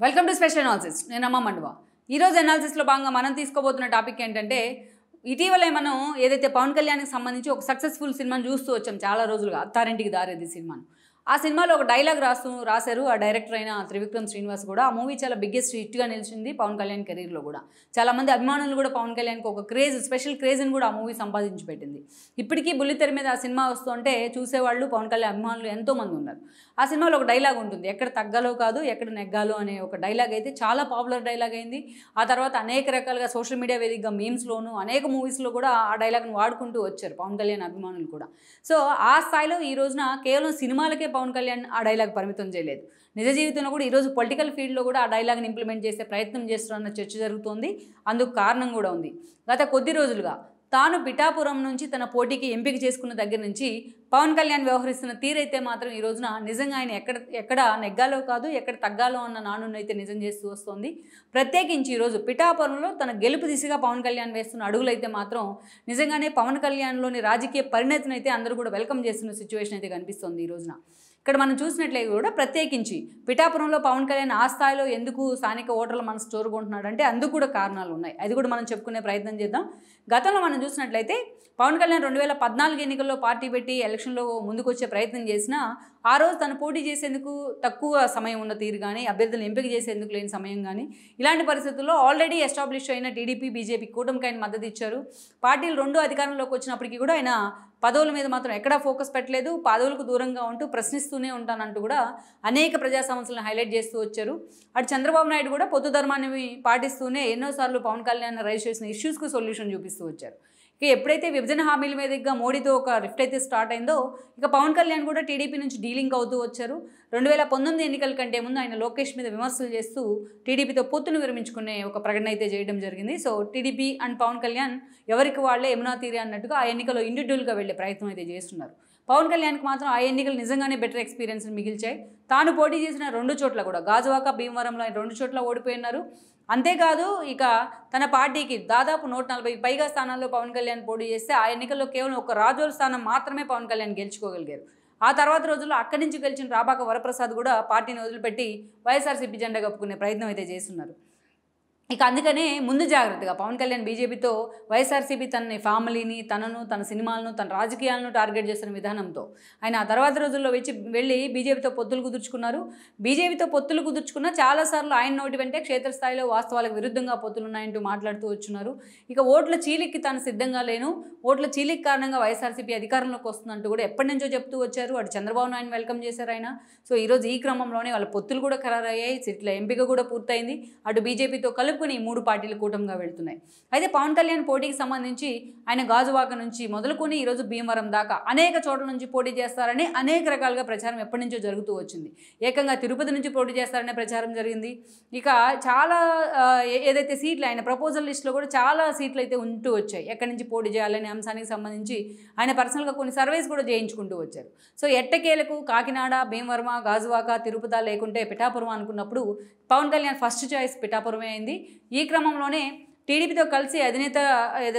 Welcome to special analysis. నేను అమ్మ మండువా. ఈరోజు అనాలిసిస్లో భాగంగా మనం తీసుకోబోతున్న టాపిక్ ఏంటంటే, ఇటీవలే మనం ఏదైతే పవన్ కళ్యాణ్కి సంబంధించి ఒక సక్సెస్ఫుల్ సినిమాని చూస్తూ వచ్చాం చాలా రోజులుగా, అత్తారింటికి దారేది సినిమాను. ఆ సినిమాలో ఒక డైలాగ్ రాశారు ఆ డైరెక్టర్ అయిన త్రివిక్రమ్ శ్రీనివాస్ కూడా. ఆ మూవీ చాలా బిగ్గెస్ట్ హిట్గా నిలిచింది పవన్ కళ్యాణ్ కెరీర్లో కూడా. చాలామంది అభిమానులు కూడా పవన్ కళ్యాణ్కి ఒక స్పెషల్ క్రేజ్ని కూడా ఆ మూవీ సంపాదించి పెట్టింది. ఇప్పటికీ బుల్లితెర మీద ఆ సినిమా వస్తుంటే చూసేవాళ్ళు పవన్ కళ్యాణ్ అభిమానులు ఎంతోమంది ఉన్నారు. ఆ సినిమాలో ఒక డైలాగ్ ఉంటుంది, ఎక్కడ తగ్గాలో కాదు ఎక్కడ నెగ్గాలో అనే ఒక డైలాగ్ అయితే చాలా పాపులర్ డైలాగ్ అయింది. ఆ తర్వాత అనేక రకాలుగా సోషల్ మీడియా వేదికగా మీమ్స్లోను అనేక మూవీస్లో కూడా ఆ డైలాగ్ని వాడుకుంటూ వచ్చారు పవన్ కళ్యాణ్ అభిమానులు కూడా. సో ఆ స్థాయిలో ఈ రోజున కేవలం సినిమాలకే పవన్ కళ్యాణ్ ఆ డైలాగ్ పరిమితం చేయలేదు. నిజ జీవితంలో కూడా ఈరోజు పొలిటికల్ ఫీల్డ్లో కూడా ఆ డైలాగ్ని ఇంప్లిమెంట్ చేసే ప్రయత్నం చేస్తున్న చర్చ జరుగుతోంది. అందుకు కారణం కూడా ఉంది. గత కొద్ది రోజులుగా తాను పిఠాపురం నుంచి తన పోటీకి ఎంపిక చేసుకున్న దగ్గర నుంచి పవన్ కళ్యాణ్ వ్యవహరిస్తున్న తీరైతే మాత్రం ఈ రోజున నిజంగా ఆయన ఎక్కడ నెగ్గాలో కాదు ఎక్కడ తగ్గాలో అన్న నానున్నైతే నిజం చేస్తూ వస్తోంది. ప్రత్యేకించి ఈరోజు పిఠాపురంలో తన గెలుపు దిశగా పవన్ కళ్యాణ్ వేస్తున్న అడుగులైతే మాత్రం నిజంగానే పవన్ కళ్యాణ్లోని రాజకీయ పరిణతిని అయితే అందరూ కూడా వెల్కమ్ చేస్తున్న సిచ్యువేషన్ అయితే కనిపిస్తుంది ఈ రోజున. ఇక్కడ మనం చూసినట్లయితే కూడా ప్రత్యేకించి పిఠాపురంలో పవన్ కళ్యాణ్ ఆ స్థాయిలో ఎందుకు స్థానిక ఓటర్ల మనసు చోరుకుంటున్నాడంటే అందుకు కూడా కారణాలు ఉన్నాయి. అది కూడా మనం చెప్పుకునే ప్రయత్నం చేద్దాం. గతంలో మనం చూసినట్లయితే పవన్ కళ్యాణ్ 2014 ఎన్నికల్లో పార్టీ పెట్టి ఎలక్షన్లో ముందుకు వచ్చే ప్రయత్నం చేసినా ఆ రోజు తను పోటీ చేసేందుకు తక్కువ సమయం ఉన్న తీరు కానీ అభ్యర్థులను ఎంపిక చేసేందుకు లేని సమయం కానీ ఇలాంటి పరిస్థితుల్లో ఆల్రెడీ ఎస్టాబ్లిష్ అయిన టీడీపీ బీజేపీ కూటమికి ఆయన మద్దతు ఇచ్చారు. పార్టీలు రెండు అధికారంలోకి వచ్చినప్పటికీ కూడా ఆయన పదవుల మీద మాత్రం ఎక్కడా ఫోకస్ పెట్టలేదు. పదవులకు దూరంగా ఉంటూ ప్రశ్నిస్తూనే ఉంటానంటూ కూడా అనేక ప్రజా సమస్యలను హైలైట్ చేస్తూ వచ్చారు. అటు చంద్రబాబు నాయుడు కూడా పొత్తు ధర్మాన్ని పాటిస్తూనే ఎన్నోసార్లు పవన్ కళ్యాణ్ రైజ్ చేసిన ఇష్యూస్కు సొల్యూషన్ చూపిస్తూ వచ్చారు. ఇక ఎప్పుడైతే విభజన హామీల మీదుగా మోడీతో ఒక రిఫ్ట్ అయితే స్టార్ట్ అయిందో ఇక పవన్ కళ్యాణ్ కూడా టీడీపీ నుంచి డీలింగ్ అవుతూ వచ్చారు. 2019 ఎన్నికల కంటే ముందు ఆయన లోకేష్ మీద విమర్శలు చేస్తూ టీడీపీతో పొత్తును విరమించుకునే ఒక ప్రకటన అయితే చేయడం జరిగింది. So TDP and Pawan Kalyan ఎవరికి వాళ్లే యమునా తీరే అన్నట్టుగా ఆ ఎన్నికలో ఇండివిజువల్గా వెళ్లే ప్రయత్నం అయితే చేస్తున్నారు. పవన్ కళ్యాణ్కి మాత్రం ఆ ఎన్నికలు నిజంగానే బెటర్ ఎక్స్పీరియన్స్ని మిగిల్చాయి. తాను పోటీ చేసిన 2 చోట్ల కూడా గాజువాక భీమవరంలో 2 చోట్ల ఓడిపోయినారు. అంతేకాదు ఇక తన పార్టీకి దాదాపు 140 పైగా స్థానాల్లో పవన్ కళ్యాణ్ పోటీ చేస్తే ఆ ఎన్నికల్లో కేవలం ఒక రాజోల స్థానం మాత్రమే పవన్ కళ్యాణ్ గెలుచుకోగలిగారు. ఆ తర్వాత రోజుల్లో అక్కడి నుంచి గెలిచిన రాబాక వరప్రసాద్ కూడా పార్టీని వదిలిపెట్టి వైఎస్ఆర్సీపీ జెండా కప్పుకునే ప్రయత్నం అయితే చేస్తున్నారు. ఇక అందుకనే ముందు జాగ్రత్తగా పవన్ కళ్యాణ్ బీజేపీతో వైఎస్ఆర్సీపీ తన ఫ్యామిలీని తన సినిమాలను తన రాజకీయాలను టార్గెట్ చేసిన విధానంతో ఆయన ఆ తర్వాత రోజుల్లో వెళ్ళి బీజేపీతో పొత్తులు కుదుర్చుకున్నారు. బీజేపీతో పొత్తులు కుదుర్చుకున్న చాలాసార్లు ఆయన నోటి వెంటే క్షేత్రస్థాయిలో వాస్తవాలకు విరుద్ధంగా పొత్తులున్నాయంటూ మాట్లాడుతూ వచ్చున్నారు. ఇక ఓట్ల చీలికి తాను సిద్ధంగా లేను, ఓట్ల చీలికి కారణంగా వైఎస్ఆర్సీపీ అధికారంలోకి వస్తుందంటూ కూడా ఎప్పటి నుంచో చెప్తూ వచ్చారు. అటు చంద్రబాబు నాయుడు వెల్కమ్ చేశారు ఆయన. సో ఈరోజు ఈ క్రమంలోనే వాళ్ళ పొత్తులు కూడా ఖరారయ్యాయి, సీట్ల ఎంపిక కూడా పూర్తయింది. అటు బీజేపీతో కలుపుకొని 3 పార్టీలు కూటమిగా వెళ్తున్నాయి. అయితే పవన్ కళ్యాణ్ పోటీకి సంబంధించి ఆయన గాజువాక నుంచి మొదలుకొని ఈరోజు భీమవరం దాకా అనేక చోట్ల నుంచి పోటీ చేస్తారని అనేక రకాలుగా ప్రచారం ఎప్పటి నుంచో జరుగుతూ వచ్చింది. ఏకంగా తిరుపతి నుంచి పోటీ చేస్తారనే ప్రచారం జరిగింది. ఇక చాలా ఏదైతే సీట్లు ఆయన ప్రపోజల్ లిస్టులో కూడా చాలా సీట్లు అయితే ఉంటూ వచ్చాయి. ఎక్కడి నుంచి పోటీ చేయాలనే అంశానికి సంబంధించి ఆయన పర్సనల్గా కొన్ని సర్వేస్ కూడా చేయించుకుంటూ వచ్చారు. సో ఎట్టకేలకు కాకినాడ, భీమవరం, గాజువాక, తిరుపతి లేకుంటే పిఠాపురం అనుకున్నప్పుడు పవన్ కళ్యాణ్ ఫస్ట్ చాయిస్ పిఠాపురమే అయింది. ఈ క్రమంలోనే టీడీపీతో కలిసి అధినేత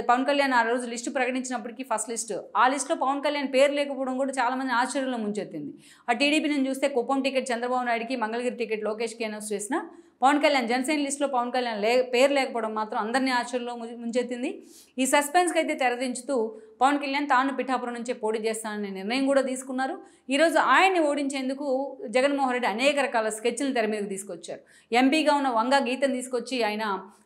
పవన్ కళ్యాణ్ ఆ రోజు లిస్టు ప్రకటించినప్పటికీ ఫస్ట్ లిస్టు ఆ లిస్టులో పవన్ కళ్యాణ్ పేరు లేకపోవడం కూడా చాలామంది ఆశ్చర్యంలో ముంచెత్తింది. ఆ టీడీపీ నుంచి చూస్తే కుప్పం టికెట్ చంద్రబాబు నాయుడుకి, మంగళగిరి టికెట్ లోకేష్కి అనౌన్స్ చేసిన పవన్ కళ్యాణ్ జనసేన లిస్టులో పవన్ కళ్యాణ్ పేరు లేకపోవడం మాత్రం అందరినీ ఆశ్చర్యంలో ముంచెత్తింది. ఈ సస్పెన్స్కి అయితే తెరదించుతూ పవన్ కళ్యాణ్ తాను పిఠాపురం నుంచే పోటీ చేస్తాననే నిర్ణయం కూడా తీసుకున్నారు. ఈరోజు ఆయన్ని ఓడించేందుకు జగన్మోహన్ రెడ్డి అనేక రకాల స్కెచ్లను తెర మీదకి తీసుకొచ్చారు. ఎంపీగా ఉన్న వంగా గీతను తీసుకొచ్చి ఆయన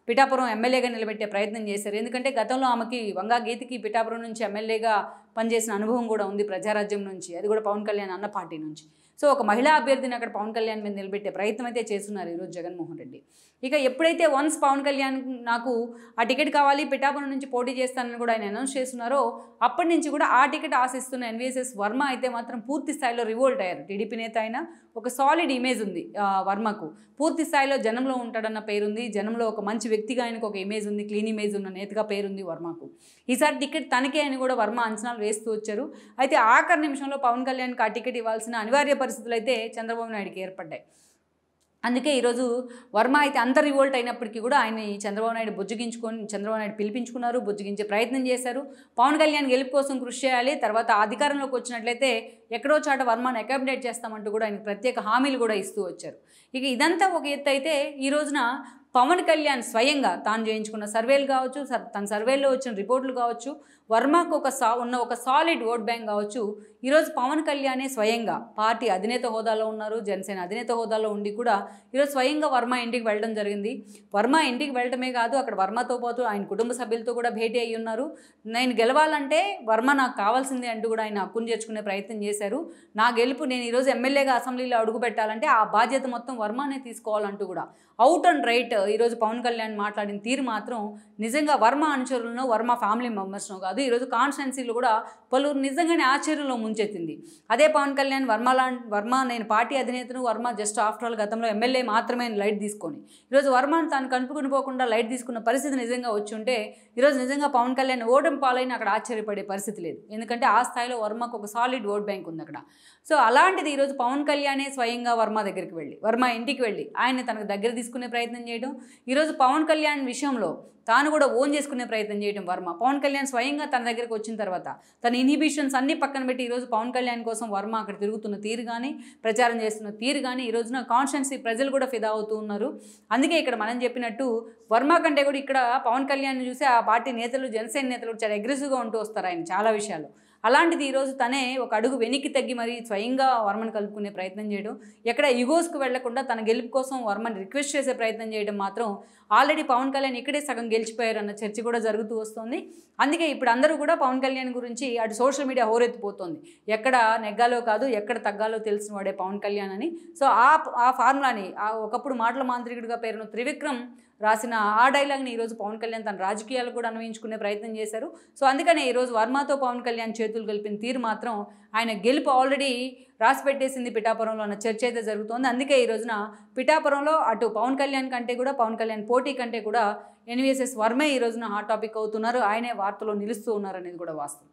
పిఠాపురం ఎమ్మెల్యేగా నిలబెట్టే ప్రయత్నం చేశారు. ఎందుకంటే గతంలో ఆమెకి వంగా గీతకి పిఠాపురం నుంచి ఎమ్మెల్యేగా పనిచేసిన అనుభవం కూడా ఉంది, ప్రజారాజ్యం నుంచి, అది కూడా పవన్ కళ్యాణ్ అన్న పార్టీ నుంచి. సో ఒక మహిళా అభ్యర్థిని అక్కడ పవన్ కళ్యాణ్ మీద నిలబెట్టే ప్రయత్నం అయితే చేస్తున్నారు ఈరోజు జగన్మోహన్ రెడ్డి. ఇక ఎప్పుడైతే వన్స్ పవన్ కళ్యాణ్ నాకు ఆ టికెట్ కావాలి పిఠాపురం నుంచి పోటీ చేస్తానని కూడా ఆయన అనౌన్స్ చేస్తున్నారో అప్పటి నుంచి కూడా ఆ టికెట్ ఆశిస్తున్న ఎన్వీఎస్ఎస్ వర్మ అయితే మాత్రం పూర్తి స్థాయిలో రివోల్ట్ అయ్యారు. టీడీపీ నేత అయినా ఒక సాలిడ్ ఇమేజ్ ఉంది వర్మకు, పూర్తి స్థాయిలో జనంలో ఉంటాడన్న పేరుంది, జనంలో ఒక మంచి వ్యక్తిగా ఆయనకు ఒక ఇమేజ్ ఉంది, క్లీన్ ఇమేజ్ ఉన్న నేతగా పేరుంది వర్మకు. ఈసారి టికెట్ తనకే అని కూడా వర్మ అంచనాలు వేస్తూ వచ్చారు. అయితే ఆఖరి నిమిషంలో పవన్ కళ్యాణ్కి ఆ టికెట్ ఇవ్వాల్సిన అనివార్య పరిస్థితులు అయితే చంద్రబాబు నాయుడుకి ఏర్పడ్డాయి. అందుకే ఈరోజు వర్మ అయితే అంత రివోల్ట్ అయినప్పటికీ కూడా ఆయన్ని చంద్రబాబు నాయుడు పిలిపించుకున్నారు, బుజ్జగించే ప్రయత్నం చేశారు. పవన్ కళ్యాణ్ గెలుపు కోసం కృషి చేయాలి, తర్వాత అధికారంలోకి వచ్చినట్లయితే ఎక్కడో చాట వర్మను అకామిడేట్ చేస్తామంటూ కూడా ఆయన ప్రత్యేక హామీలు కూడా ఇస్తూ వచ్చారు. ఇక ఇదంతా ఒక ఎత్తు అయితే ఈ రోజున పవన్ కళ్యాణ్ స్వయంగా తాను చేయించుకున్న సర్వేలు కావచ్చు, తన సర్వేలో వచ్చిన రిపోర్టులు కావచ్చు, వర్మకు ఉన్న ఒక సాలిడ్ ఓట్ బ్యాంక్ కావచ్చు, ఈరోజు పవన్ కళ్యాణే స్వయంగా పార్టీ అధినేత హోదాలో ఉన్నారు, జనసేన అధినేత హోదాలో ఉండి కూడా ఈరోజు స్వయంగా వర్మ ఇంటికి వెళ్ళడం జరిగింది. వర్మ ఇంటికి వెళ్ళటమే కాదు, అక్కడ వర్మతో పాటు ఆయన కుటుంబ సభ్యులతో కూడా భేటీ అయ్యి ఉన్నారు. నేను గెలవాలంటే వర్మ నాకు కావాల్సిందే అంటూ కూడా ఆయన హక్కును చేర్చుకునే ప్రయత్నం చేశారు. నా గెలుపు నేను ఈరోజు ఎమ్మెల్యేగా అసెంబ్లీలో అడుగు పెట్టాలంటే ఆ బాధ్యత మొత్తం వర్మనే తీసుకోవాలంటూ కూడా అవుట్ అండ్ రైట్ ఈరోజు పవన్ కళ్యాణ్ మాట్లాడిన తీరు మాత్రం నిజంగా వర్మ అనుచరులను, వర్మ ఫ్యామిలీ మెంబర్స్ను కాదు, ఈరోజు కాన్స్టిట్యున్సీలో కూడా పలువురు నిజంగానే ఆశ్చర్యంలో ముంచెత్తింది. అదే పవన్ కళ్యాణ్ వర్మ నేను పార్టీ అధినేతను, వర్మ జస్ట్ ఆఫ్టర్ ఆల్ గతంలో ఎమ్మెల్యే మాత్రమే లైట్ తీసుకొని ఈరోజు వర్మను తాను కనుపుకుని పోకుండా లైట్ తీసుకున్న పరిస్థితి నిజంగా వచ్చి ఉంటే ఈరోజు నిజంగా పవన్ కళ్యాణ్ ఓటమి పాలైన అక్కడ ఆశ్చర్యపడే పరిస్థితి లేదు. ఎందుకంటే ఆ స్థాయిలో వర్మకు ఒక సాలిడ్ ఓట్ బ్యాంక్ ఉంది అక్కడ. సో అలాంటిది ఈరోజు పవన్ కళ్యాణే స్వయంగా వర్మ దగ్గరికి వెళ్ళి, వర్మ ఇంటికి వెళ్ళి ఆయన తనకు దగ్గర తీసుకునే ప్రయత్నం చేయడం, ఈరోజు పవన్ కళ్యాణ్ విషయంలో తాను కూడా ఓన్ చేసుకునే ప్రయత్నం చేయడం వర్మ. పవన్ కళ్యాణ్ స్వయంగా తన దగ్గరికి వచ్చిన తర్వాత తన ఇన్హిబిషన్స్ అన్నీ పక్కన పెట్టి ఈరోజు పవన్ కళ్యాణ్ కోసం వర్మ అక్కడ తిరుగుతున్న తీరు కానీ, ప్రచారం చేస్తున్న తీరు కానీ ఈ రోజున కాన్స్టిట్యున్సీ ప్రజలు కూడా ఫిదా అవుతూ ఉన్నారు. అందుకే ఇక్కడ మనం చెప్పినట్టు వర్మ కంటే కూడా ఇక్కడ పవన్ కళ్యాణ్ చూసి ఆ పార్టీ నేతలు, జనసేన నేతలు చాలా అగ్రెసివ్గా ఉంటూ వస్తారు ఆయన చాలా విషయాలు. అలాంటిది ఈరోజు తనే ఒక అడుగు వెనక్కి తగ్గి మరీ స్వయంగా వర్మను కలుపుకునే ప్రయత్నం చేయడం, ఎక్కడ ఈగోస్కు వెళ్లకుండా తన గెలుపు కోసం వర్మని రిక్వెస్ట్ చేసే ప్రయత్నం చేయడం మాత్రం ఆల్రెడీ పవన్ కళ్యాణ్ ఇక్కడే సగం గెలిచిపోయారన్న చర్చ కూడా జరుగుతూ వస్తుంది. అందుకే ఇప్పుడు అందరూ కూడా పవన్ కళ్యాణ్ గురించి అటు సోషల్ మీడియా హోరెత్తిపోతుంది. ఎక్కడ నెగ్గాలో కాదు, ఎక్కడ తగ్గాలో తెలిసిన వాడే పవన్ కళ్యాణ్ అని. సో ఆ ఫార్ములాని ఒకప్పుడు మాటల మాంత్రికుడిగా పేరును త్రివిక్రమ్ రాసిన ఆ డైలాగ్ని ఈరోజు పవన్ కళ్యాణ్ తన రాజకీయాలు కూడా అన్వయించుకునే ప్రయత్నం చేశారు. సో అందుకనే ఈరోజు వర్మతో పవన్ కళ్యాణ్ చేతులు కలిపిన తీరు మాత్రం ఆయన గెలుపు ఆల్రెడీ రాసి పెట్టేసింది పిఠాపురంలో అన్న చర్చ అయితే జరుగుతోంది. అందుకే ఈ రోజున పిఠాపురంలో అటు పవన్ కళ్యాణ్ కంటే కూడా, పవన్ కళ్యాణ్ పోటీ కంటే కూడా ఎన్వీఎస్ఎస్ వర్మే ఈ రోజున హాట్ టాపిక్ అవుతున్నారు. ఆయనే వార్తలో నిలుస్తూ ఉన్నారు అనేది కూడా వాస్తవం.